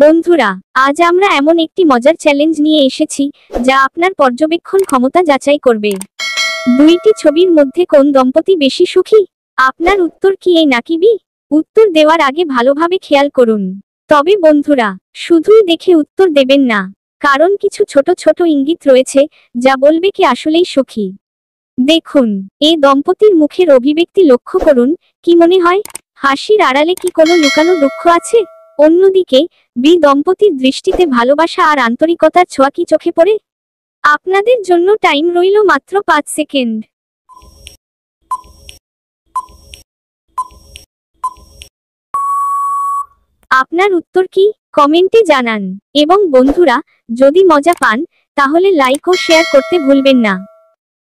বন্ধুরা, আজ আমরা এমন একটি মজার চ্যালেঞ্জ নিয়ে এসেছি যা আপনার পর্যবেক্ষণ ক্ষমতা যাচাই করবে। দুইটি ছবির মধ্যে কোন দম্পতি বেশি সুখী? আপনার উত্তর কি এ নাকি বি? উত্তর দেওয়ার আগে ভালোভাবে খেয়াল করুন। তবে বন্ধুরা, শুধুই দেখে উত্তর দেবেন না, কারণ কিছু ছোট ছোট ইঙ্গিত রয়েছে যা বলবে কে আসলেই সুখী। দেখুন, এই দম্পতির মুখের অভিব্যক্তি লক্ষ্য করুন। কি মনে হয়, হাসির আড়ালে কি কোনো লুকানো দুঃখ আছে? অন্যদিকে বি দম্পতির দৃষ্টিতে ভালোবাসা আর আন্তরিকতার ছোঁয়া কি চোখে পড়ে? আপনাদের জন্য টাইম রইল মাত্র 5 সেকেন্ড। আপনার উত্তর কি কমেন্টে জানান। এবং বন্ধুরা, যদি মজা পান তাহলে লাইক ও শেয়ার করতে ভুলবেন না।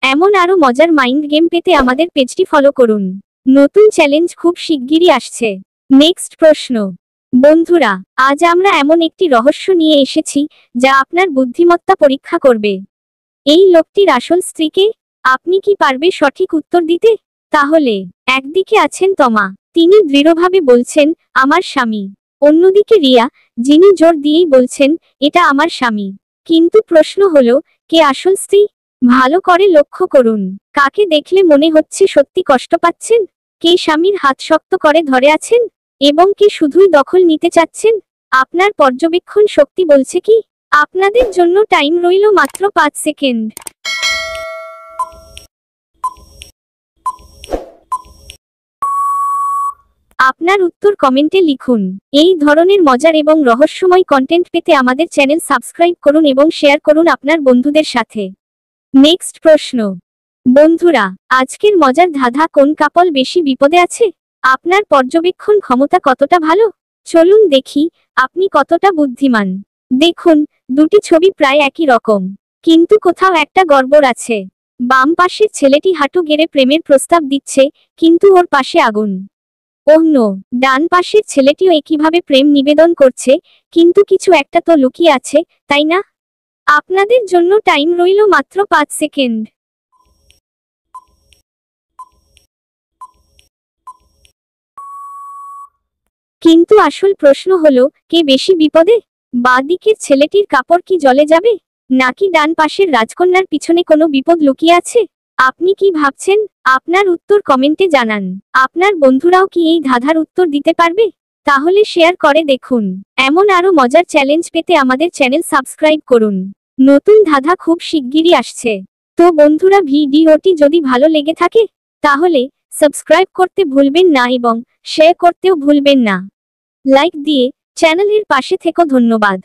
এমন আরো মজার মাইন্ড গেম পেতে আমাদের পেজটি ফলো করুন। নতুন চ্যালেঞ্জ খুব শিগগিরই আসছে। নেক্সট প্রশ্ন। বন্ধুরা, আজ আমরা এমন একটি রহস্য নিয়ে এসেছি যা আপনার বুদ্ধিমত্তা পরীক্ষা করবে। এই লোকটির আসল স্ত্রীকে আপনি কি পারবে সঠিক উত্তর দিতে? তাহলে একদিকে আছেন তমা, তিনি দৃঢ়ভাবে বলছেন আমার স্বামী। অন্যদিকে রিয়া, যিনি জোর দিয়েই বলছেন এটা আমার স্বামী। কিন্তু প্রশ্ন হলো, কে আসল স্ত্রী? ভালো করে লক্ষ্য করুন। কাকে দেখলে মনে হচ্ছে সত্যি কষ্ট পাচ্ছেন? কে স্বামীর হাত শক্ত করে ধরে আছেন? এবং কে শুধুই দখল নিতে চাচ্ছেন? আপনার পর্যবেক্ষণ শক্তি বলছে কি? আপনাদের জন্য টাইম রইল মাত্র 5 সেকেন্ড। আপনার উত্তর কমেন্টে লিখুন। এই ধরনের মজার এবং রহস্যময় কন্টেন্ট পেতে আমাদের চ্যানেল সাবস্ক্রাইব করুন এবং শেয়ার করুন আপনার বন্ধুদের সাথে। নেক্সট প্রশ্ন। বন্ধুরা, আজকের মজার ধাঁধা, কোন কাপল বেশি বিপদে আছে? আপনার পর্যবেক্ষণ ক্ষমতা কতটা ভালো? চলুন দেখি আপনি কতটা বুদ্ধিমান। দেখুন, দুটি ছবি প্রায় একই রকম, কিন্তু কোথাও একটা গড়বড় আছে। বাম পাশের ছেলেটি হাঁটু গেড়ে প্রেমের প্রস্তাব দিচ্ছে, কিন্তু ওর পাশে আগুন। অন্য ডান পাশের ছেলেটিও একইভাবে প্রেম নিবেদন করছে, কিন্তু কিছু একটা তো লুকিয়ে আছে, তাই না? আপনাদের জন্য টাইম রইল মাত্র 5 সেকেন্ড। কিন্তু আসল প্রশ্ন হলো, কে বেশি বিপদে? বাঁ দিকের ছেলেটির কাপড় কি জ্বলে যাবে, নাকি ডান পাশের রাজকন্যার পিছনে কোনো বিপদ লুকিয়ে আছে? আপনি কি ভাবছেন? আপনার উত্তর কমেন্টে জানান। আপনার বন্ধুরাও কি এই ধাঁধার উত্তর দিতে পারবে? তাহলে শেয়ার করে দেখুন। এমন আরো মজার চ্যালেঞ্জ পেতে আমাদের চ্যানেল সাবস্ক্রাইব করুন। নতুন ধাঁধা খুব শিগগিরই আসছে। তো বন্ধুরা, ভিডিওটি যদি ভালো লেগে থাকে তাহলে সাবস্ক্রাইব করতে ভুলবেন না এবং শেয়ার করতেও ভুলবেন না। লাইক দিয়ে চ্যানেলের পাশে থেকো। ধন্যবাদ।